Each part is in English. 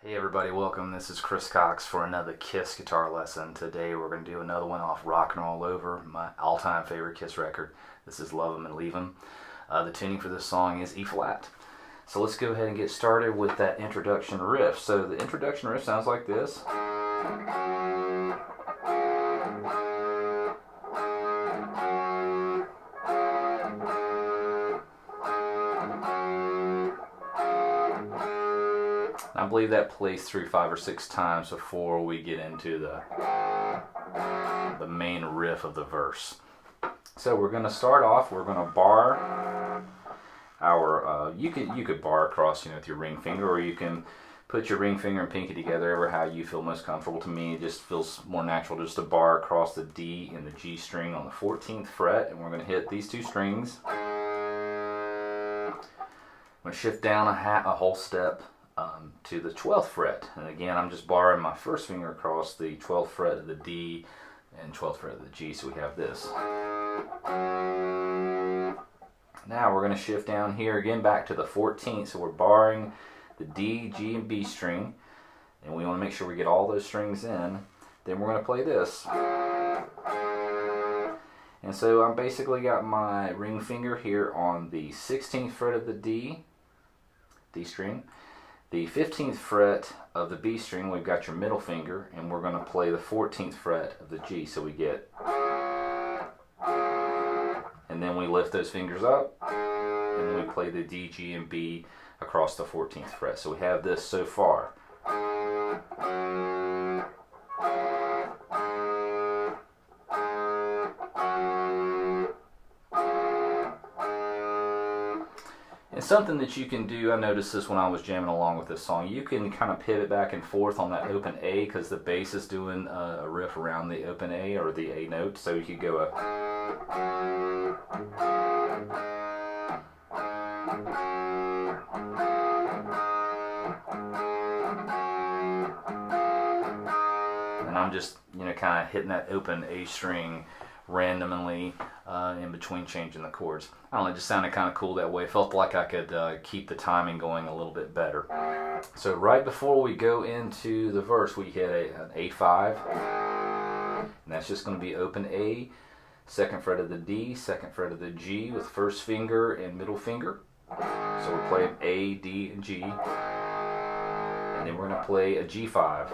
Hey everybody, welcome. This is Chris Cox for another Kiss guitar lesson. Today we're going to do another one off Rockin' All Over, my all-time favorite Kiss record. This is Love 'Em and Leave 'Em. The tuning for this song is E flat. So let's go ahead and get started with that introduction riff. So the introduction riff sounds like this. I believe that plays through 5 or 6 times before we get into the main riff of the verse. So we're going to start off. We're going to bar our. You could bar across, with your ring finger, or you can put your ring finger and pinky together, ever how you feel most comfortable. To me, it just feels more natural just to bar across the D and the G string on the 14th fret, and we're going to hit these 2 strings. I'm going to shift down a whole step. To the 12th fret, and again I'm just barring my first finger across the 12th fret of the D and 12th fret of the G, so we have this. Now we're going to shift down here again back to the 14th, so we're barring the D, G, and B string, and we want to make sure we get all those strings in. Then we're going to play this. And so I'm basically got my ring finger here on the 16th fret of the D string. The 15th fret of the B string, we've got your middle finger, and we're going to play the 14th fret of the G. So we get, and then we lift those fingers up, and then we play the D, G, and B across the 14th fret. So we have this so far. And something that you can do, I noticed this when I was jamming along with this song, you can kind of pivot back and forth on that open A because the bass is doing a riff around the open A or the A note. So you could go and I'm just, kind of hitting that open A string randomly in between changing the chords. I don't know, it just sounded kind of cool that way. It felt like I could keep the timing going a little bit better. So right before we go into the verse, we hit an A5, and that's just going to be open A, 2nd fret of the D, 2nd fret of the G with first finger and middle finger. So we're playing A, D, and G, and then we're going to play a G5.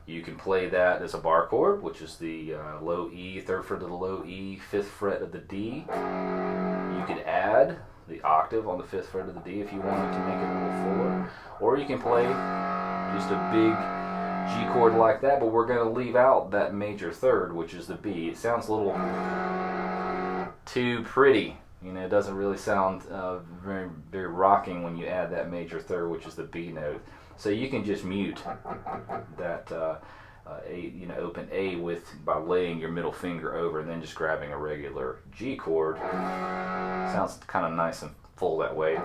You can play that as a bar chord, which is the low E, 3rd fret of the low E, 5th fret of the D. You could add the octave on the 5th fret of the D if you wanted to make it a little fuller. Or you can play just a big G chord like that, but we're going to leave out that major 3rd, which is the B. It sounds a little too pretty. It doesn't really sound very, very rocking when you add that major 3rd, which is the B note. So you can just mute that open A by laying your middle finger over and then just grabbing a regular G chord. Sounds kind of nice and full that way.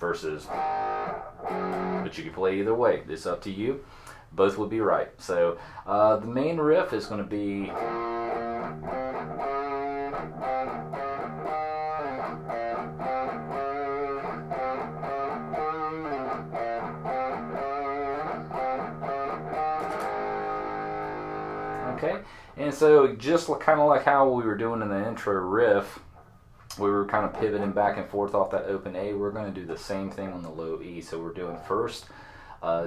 Versus, but you can play either way. It's up to you. Both would be right. So the main riff is going to be. Okay, and so just kind of like how we were doing in the intro riff, we were kind of pivoting back and forth off that open A. We're going to do the same thing on the low E. So we're doing first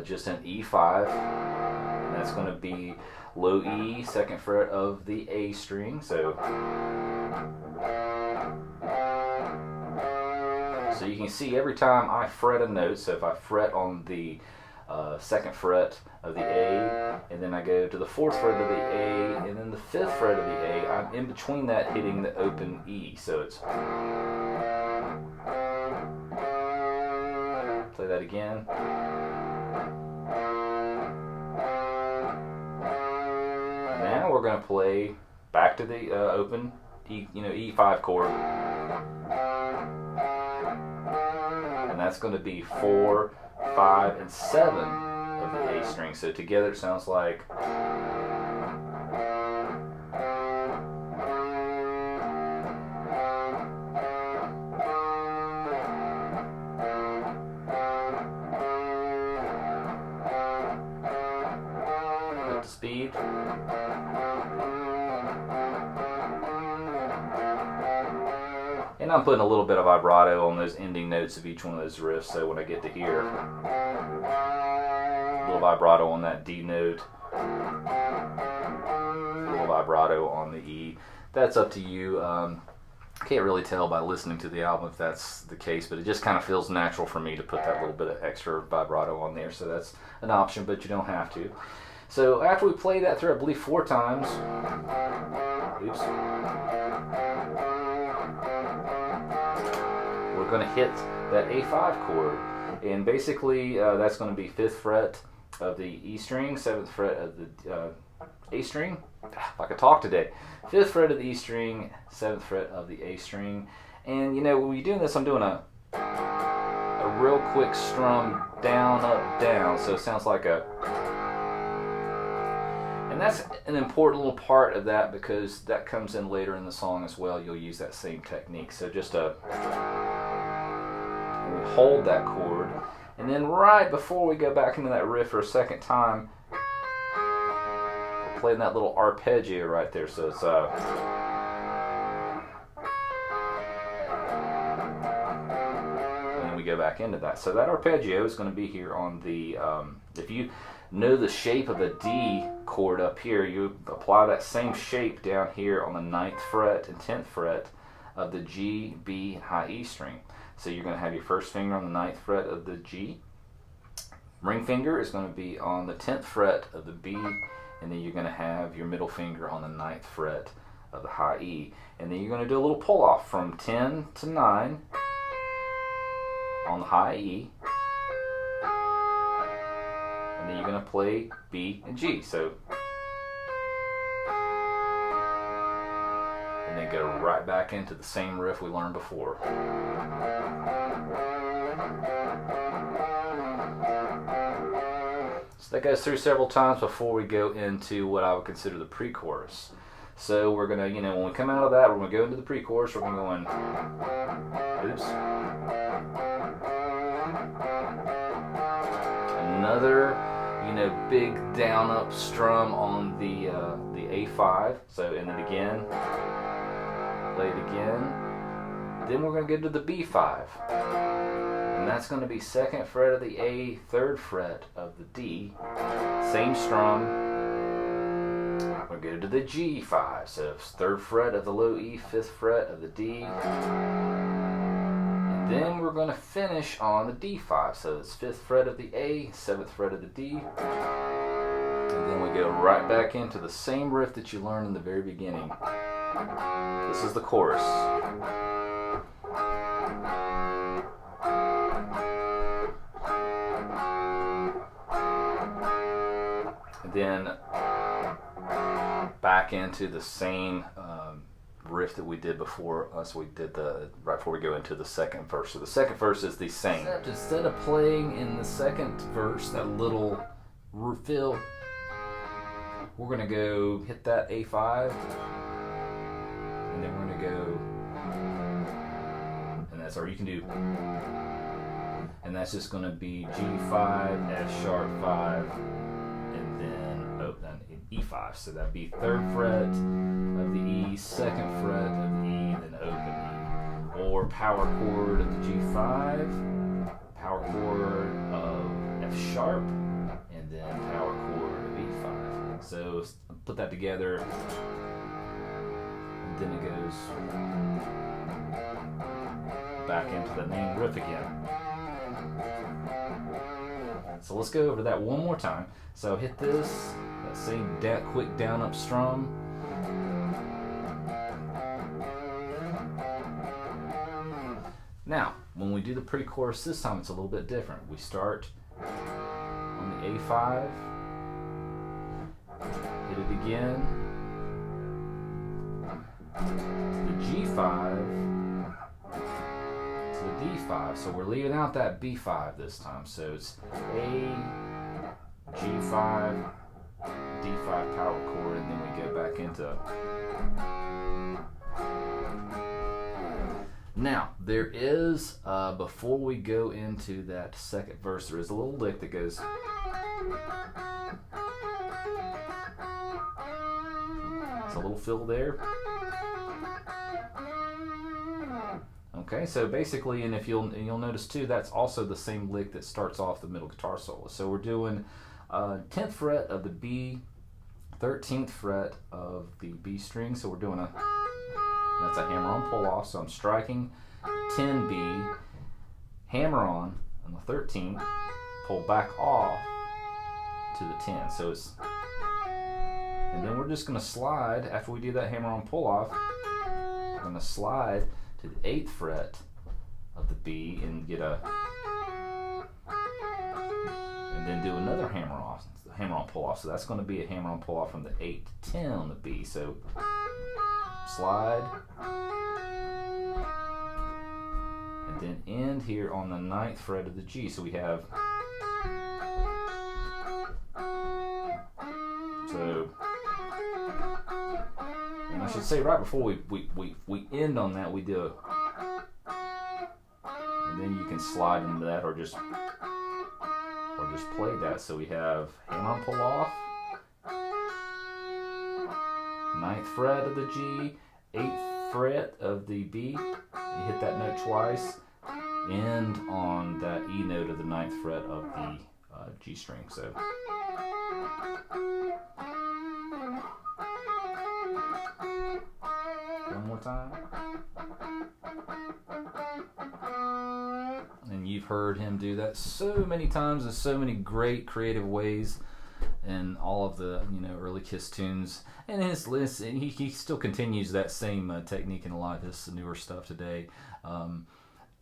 just an E5, and that's going to be low E, 2nd fret of the A string. So you can see every time I fret a note, so if I fret on the 2nd fret of the A, and then I go to the 4th fret of the A, and then the 5th fret of the A, I'm in between that hitting the open E. So it's, play that again. Now we're going to play back to the open E, E5 chord, and that's going to be 4, 5, and 7 of the A string. So together it sounds like. speed. And I'm putting a little bit of vibrato on those ending notes of each one of those riffs, so when I get to here, a little vibrato on that D note, a little vibrato on the E. That's up to you. Can't really tell by listening to the album if that's the case, but it just kind of feels natural for me to put that little bit of extra vibrato on there, so that's an option, but you don't have to. So after we play that through, I believe 4 times, oops, we're going to hit that A5 chord, and basically that's going to be 5th fret of the E string, 7th fret of the A string, if I could talk today, 5th fret of the E string, 7th fret of the A string. And you know, when you're doing this, I'm doing a real quick strum down, up, down, so it sounds like a, and that's an important little part of that because that comes in later in the song as well. You'll use that same technique. So just we hold that chord, and then right before we go back into that riff for a second time, we're playing that little arpeggio right there. So it's and then we go back into that. So that arpeggio is going to be here on the, if you know the shape of a D chord up here, you apply that same shape down here on the 9th fret and 10th fret of the G, B, high E string. So you're going to have your first finger on the 9th fret of the G, ring finger is going to be on the 10th fret of the B, and then you're going to have your middle finger on the 9th fret of the high E. And then you're going to do a little pull off from 10 to 9 on the high E. And then you're going to play B and G. So, and then go right back into the same riff we learned before. So that goes through several times before we go into what I would consider the pre-chorus. So we're going to, you know, when we come out of that, we're going to go into the pre-chorus, we're going to go in, oops, another, you know, big down up strum on the A5. So, and then again, play it again. Then we're going to go to the B5. And that's going to be 2nd fret of the A, 3rd fret of the D. Same strum. We're going to go to the G5. So 3rd fret of the low E, 5th fret of the D. And then we're going to finish on the D5. So it's 5th fret of the A, 7th fret of the D. And then we go right back into the same riff that you learned in the very beginning. This is the chorus. And then back into the same riff that we did before. So we did the right before we go into the second verse. So the second verse is the same. Except instead of playing in the second verse that little fill, we're gonna go hit that A5, and then we're gonna go, and that's, or you can do, and that's just gonna be G5, F sharp 5, and then E5. So that'd be 3rd fret of the E, 2nd fret of the E, then open E. Or power chord of the G5, power chord of F sharp, and then power chord of E5. So put that together, and then it goes back into the main riff again. So let's go over that one more time. So hit this, that same quick down up strum. Now, when we do the pre-chorus this time, it's a little bit different. We start on the A5, hit it again, the G5 to the D5. So we're leaving out that B5 this time. So it's A, G5, D5 power chord, and then we go back into. Now, there is, before we go into that second verse, there is a little lick that goes. a little fill there. Okay, so basically, and if you'll notice too, that's also the same lick that starts off the middle guitar solo. So we're doing 10th fret of the B, 13th fret of the B string. So we're doing that's a hammer-on pull-off. So I'm striking 10 B, hammer on the 13th, pull back off to the 10. So it's, and then we're just going to slide after we do that hammer-on pull-off. We're going to slide to the 8th fret of the B and get a, and then do another hammer-on pull-off. So that's going to be a hammer-on pull-off from the 8 to 10 on the B. So slide, and then end here on the 9th fret of the G. So we have, so, and I should say right before we end on that, we do a, and then you can slide into that or just play that. So we have hammer on pull off, 9th fret of the G, 8th fret of the B, you hit that note twice, end on that E note of the 9th fret of the G string. So one more time. And you've heard him do that so many times in so many great creative ways in all of the early Kiss tunes. And his list, and he still continues that same technique in a lot of his newer stuff today.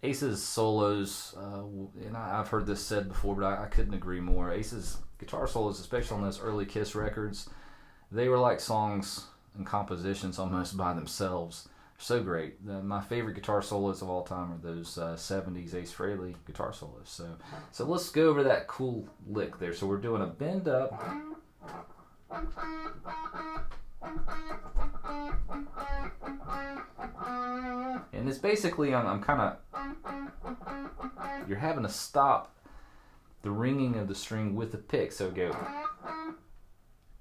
Ace's solos, and I've heard this said before, but I couldn't agree more. Ace's guitar solos, especially on those early Kiss records, they were like songs and compositions almost by themselves. So great. My favorite guitar solos of all time are those 70s Ace Frehley guitar solos. So let's go over that cool lick there. So we're doing a bend up, and it's basically I'm kind of, you're having to stop the ringing of the string with the pick. So go,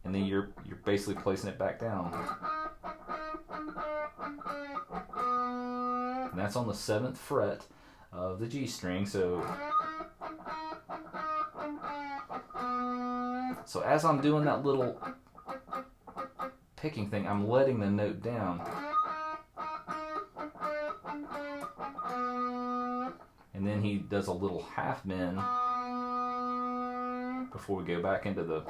and then you're basically placing it back down. And that's on the 7th fret of the G string. So as I'm doing that little picking thing, I'm letting the note down. And then he does a little half bend before we go back into the.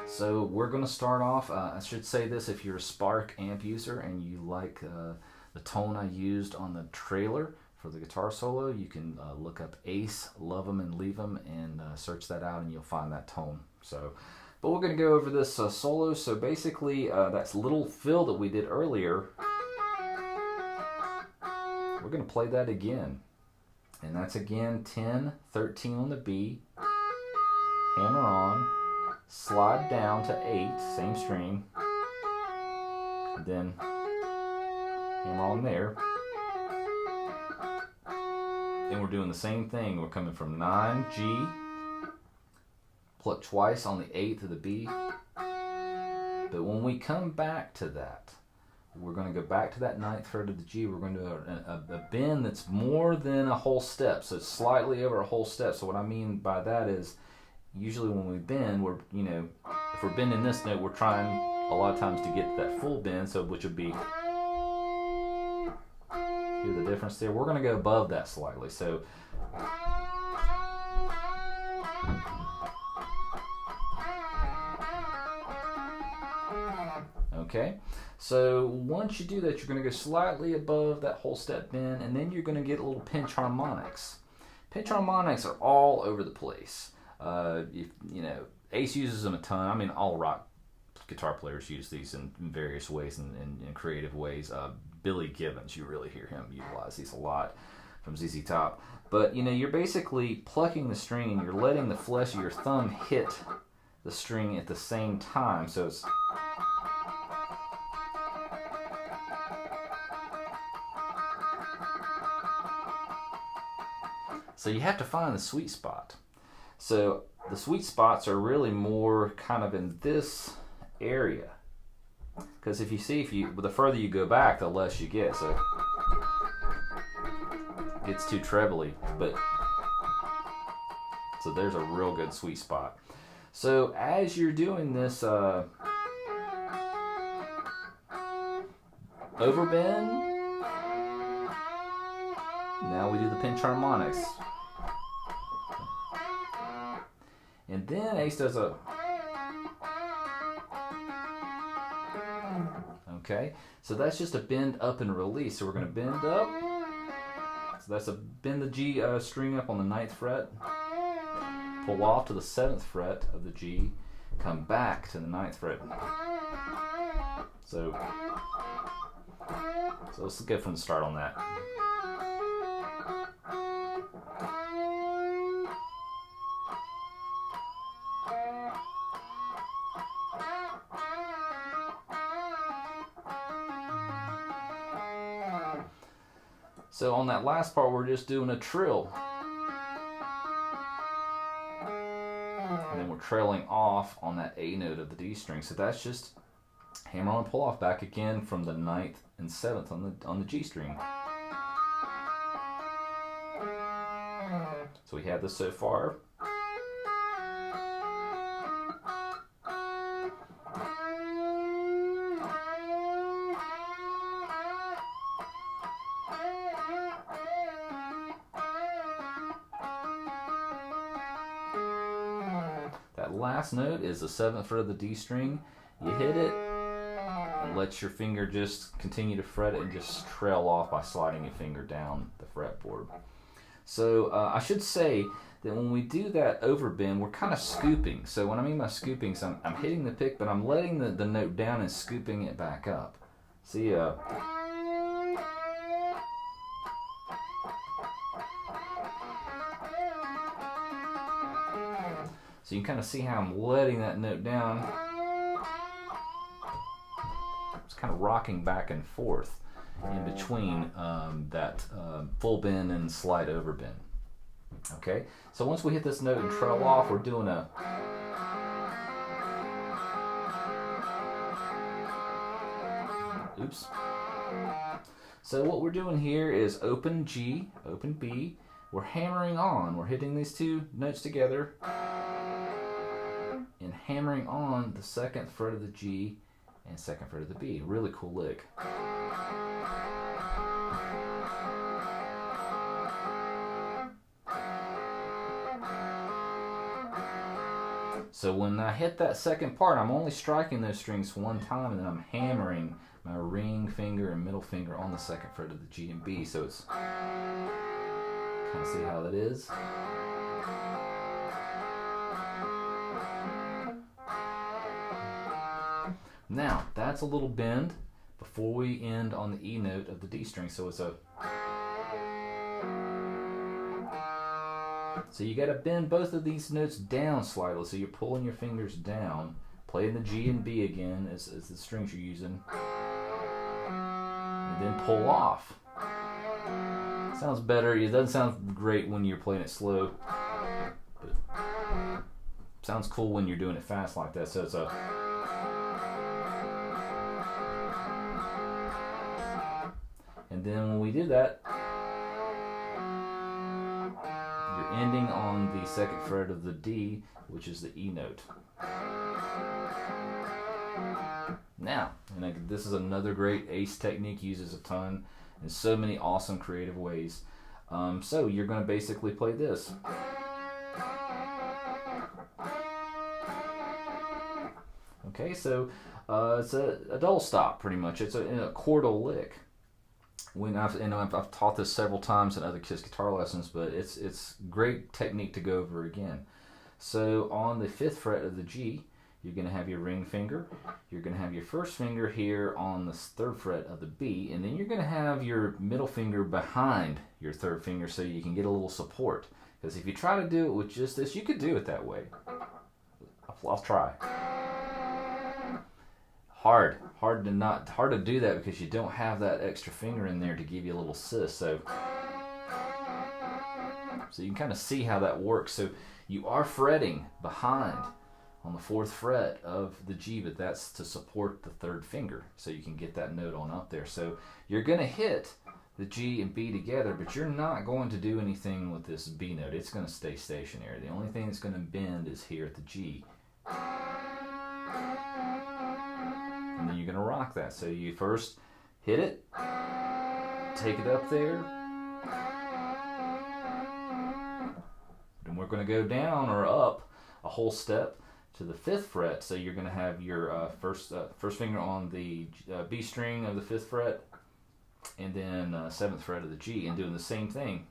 So we're going to start off, I should say this, if you're a Spark amp user and you like the tone I used on the trailer for the guitar solo, you can look up Ace, Love 'Em and Leave 'Em, and search that out and you'll find that tone. So, but we're going to go over this solo. So basically, that's little fill that we did earlier. We're going to play that again. And that's again 10, 13 on the B, hammer on, slide down to 8, same string, and then hammer on there. And we're doing the same thing. We're coming from 9, G, pluck twice on the 8th of the B. But when we come back to that, we're going to go back to that 9th fret of the G. We're going to do a bend that's more than a whole step. So it's slightly over a whole step. So what I mean by that is, usually when we bend, we're, if we're bending this note, we're trying a lot of times to get to that full bend, so which would be, hear the difference there? We're going to go above that slightly. So okay, so once you do that, you're going to go slightly above that whole step bend, and then you're going to get a little pinch harmonics. Pinch harmonics are all over the place. Ace uses them a ton. I mean, all rock guitar players use these in various ways and in creative ways. Billy Gibbons, you really hear him utilize these a lot from ZZ Top. But you're basically plucking the string and you're letting the flesh of your thumb hit the string at the same time. So it's so you have to find the sweet spot. So the sweet spots are really more kind of in this area. Because if the further you go back, the less you get. So it gets too trebly, but so there's a real good sweet spot. So as you're doing this overbend, now we do the pinch harmonics. And then Ace does a... Okay, so that's just a bend up and release. So we're going to bend up. So that's a bend the G string up on the 9th fret. Pull off to the 7th fret of the G. Come back to the 9th fret. So let's get from the start on that. So on that last part, we're just doing a trill. And then we're trailing off on that A note of the D string. So that's just hammer on and pull off back again from the 9th and 7th on the G string. So we have this so far. That last note is the 7th fret of the D string. You hit it and let your finger just continue to fret it and just trail off by sliding your finger down the fretboard. So I should say that when we do that overbend, we're kind of scooping. So what I mean by scooping is I'm hitting the pick, but I'm letting the note down and scooping it back up. See, so you can kind of see how I'm letting that note down. It's kind of rocking back and forth in between that full bend and slight overbend. Okay, so once we hit this note and trail off, we're doing a oops. So what we're doing here is open G, open B. We're hammering on. We're hitting these two notes together and hammering on the 2nd fret of the G and 2nd fret of the B. Really cool lick. So when I hit that second part, I'm only striking those strings one time, and then I'm hammering my ring finger and middle finger on the 2nd fret of the G and B. So it's kind of see how that is. Now, that's a little bend before we end on the E note of the D string. So it's a... So you got to bend both of these notes down slightly. So you're pulling your fingers down, playing the G and B again as the strings you're using, and then pull off. Sounds better. It doesn't sound great when you're playing it slow, but sounds cool when you're doing it fast like that. So it's a... And then when we do that, you're ending on the 2nd fret of the D, which is the E note. Now, and this is another great Ace technique, uses a ton in so many awesome creative ways. So you're going to basically play this. Okay, so it's a double stop pretty much. It's a chordal lick. When I've taught this several times in other kids' guitar lessons, but it's great technique to go over again. So on the 5th fret of the G, you're going to have your ring finger. You're going to have your first finger here on the 3rd fret of the B, and then you're going to have your middle finger behind your 3rd finger so you can get a little support. Because if you try to do it with just this, you could do it that way. I'll try. Hard to do that because you don't have that extra finger in there to give you a little assist. So you can kind of see how that works. So you are fretting behind on the 4th fret of the G, but that's to support the 3rd finger, so you can get that note on up there. So you're going to hit the G and B together, but you're not going to do anything with this B note. It's going to stay stationary. The only thing that's going to bend is here at the G. And then you're going to rock that. So you first hit it, take it up there, and we're going to go down or up a whole step to the 5th fret. So you're going to have your first finger on the B string of the 5th fret, and then 7th fret of the G, and doing the same thing.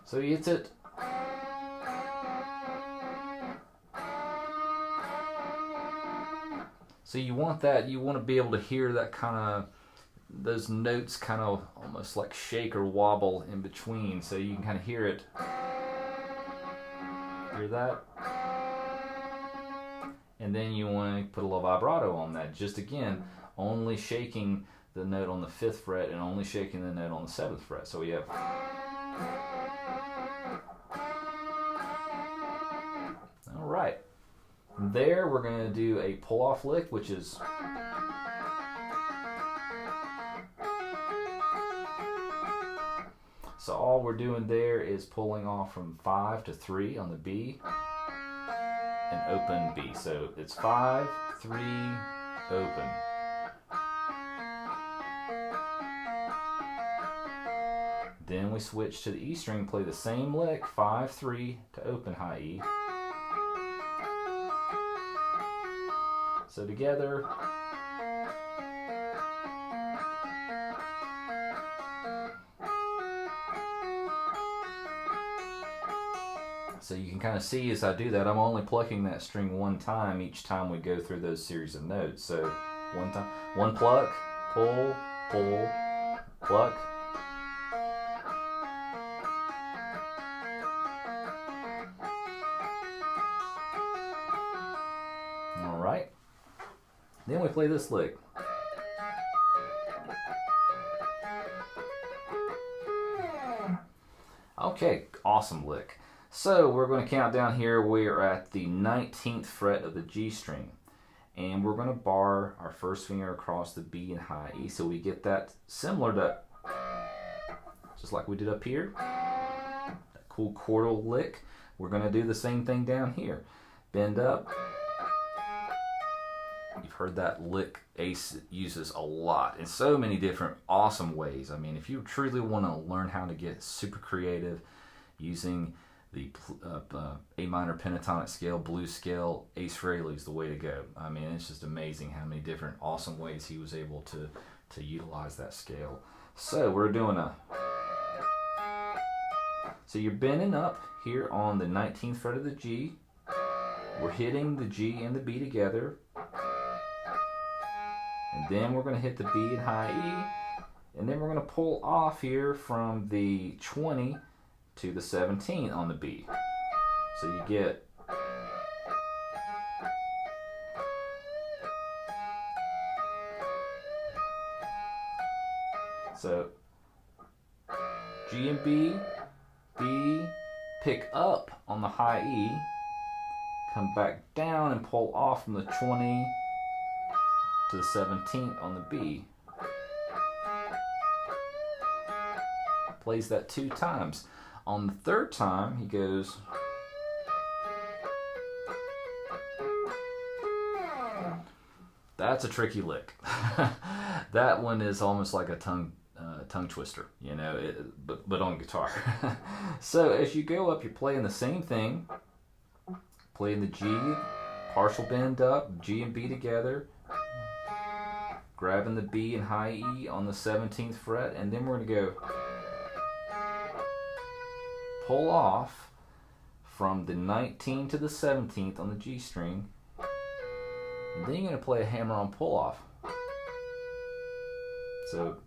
So he hits it. So you want that, you want to be able to hear that kind of, those notes kind of almost like shake or wobble in between, so you can kind of hear it. Hear that? And then you want to put a little vibrato on that. Just again, only shaking the note on the 5th fret and only shaking the note on the 7th fret. So we have. All right. From there, we're going to do a pull-off lick, which is. So all we're doing there is pulling off from 5 to 3 on the B and open B. So it's 5, 3, open. Then we switch to the E string, play the same lick, 5, 3 to open high E. So together. So you can kind of see as I do that, I'm only plucking that string one time each time we go through those series of notes. So one time, one pluck, pull, pull, pluck. All right. Then we play this lick. Okay, awesome lick. So we're going to count down here. We're at the 19th fret of the G string, and we're going to bar our first finger across the B and high E, so we get that similar to, just like we did up here, that cool chordal lick. We're going to do the same thing down here. Bend up. You've heard that lick Ace uses a lot in so many different awesome ways. I mean, if you truly want to learn how to get super creative using the A minor pentatonic scale, blues scale, Ace Frehley is the way to go. I mean, it's just amazing how many different awesome ways he was able to utilize that scale. So we're doing a. So you're bending up here on the 19th fret of the G. We're hitting the G and the B together. And then we're going to hit the B and high E. And then we're going to pull off here from the 20 to the 17 on the B. So you get. So G and B, B, pick up on the high E, come back down and pull off from the 20 to the 17th on the B. Plays that 2 times. On the 3rd time, he goes. That's a tricky lick. That one is almost like a tongue twister, you know, but on guitar. So as you go up, you're playing the same thing. Playing the G, partial bend up, G and B together. Grabbing the B and high E on the 17th fret, and then we're going to go pull off from the 19 to the 17th on the G string, and then you're going to play a hammer-on pull-off. So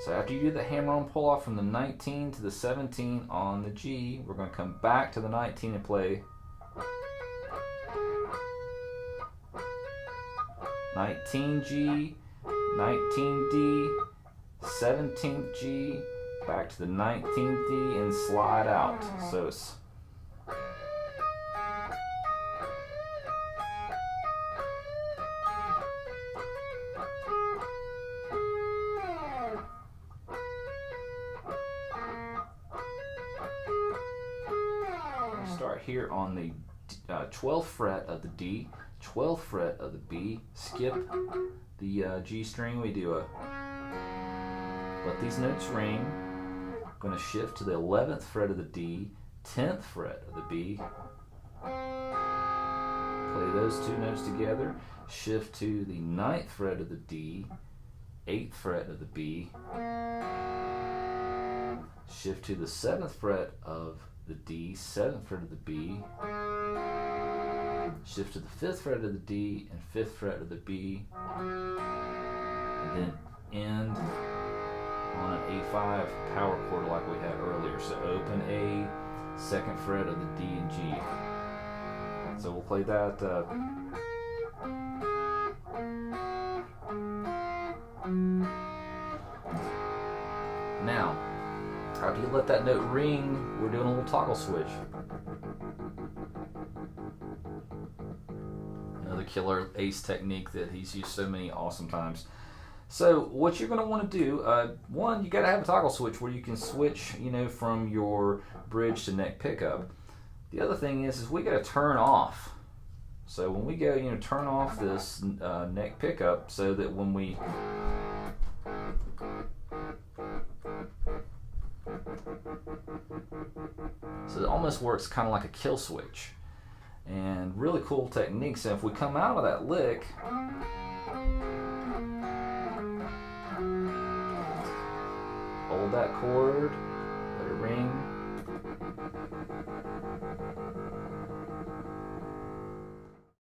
after you do the hammer-on pull-off from the 19 to the 17 on the G, we're going to come back to the 19 and play 19 G, 19 D, 17th G, back to the 19th D, and slide out. So it's start here on the 12th fret of the D, 12th fret of the B, skip the G string, we do a, let these notes ring, going to shift to the 11th fret of the D, 10th fret of the B, play those two notes together, shift to the 9th fret of the D, 8th fret of the B, shift to the 7th fret of the D, 7th fret of the B, shift to the 5th fret of the D and 5th fret of the B, and then end on an A5 power chord like we had earlier. So open A, 2nd fret of the D and G. So we'll play that. Now, after you let that note ring, we're doing a little toggle switch. Another killer Ace technique that he's used so many awesome times. So what you're going to want to do, one, you got to have a toggle switch where you can switch, from your bridge to neck pickup. The other thing is we got to turn off. So when we go, turn off this neck pickup so that when we so it almost works kind of like a kill switch, and really cool technique. So if we come out of that lick, hold that chord, let it ring,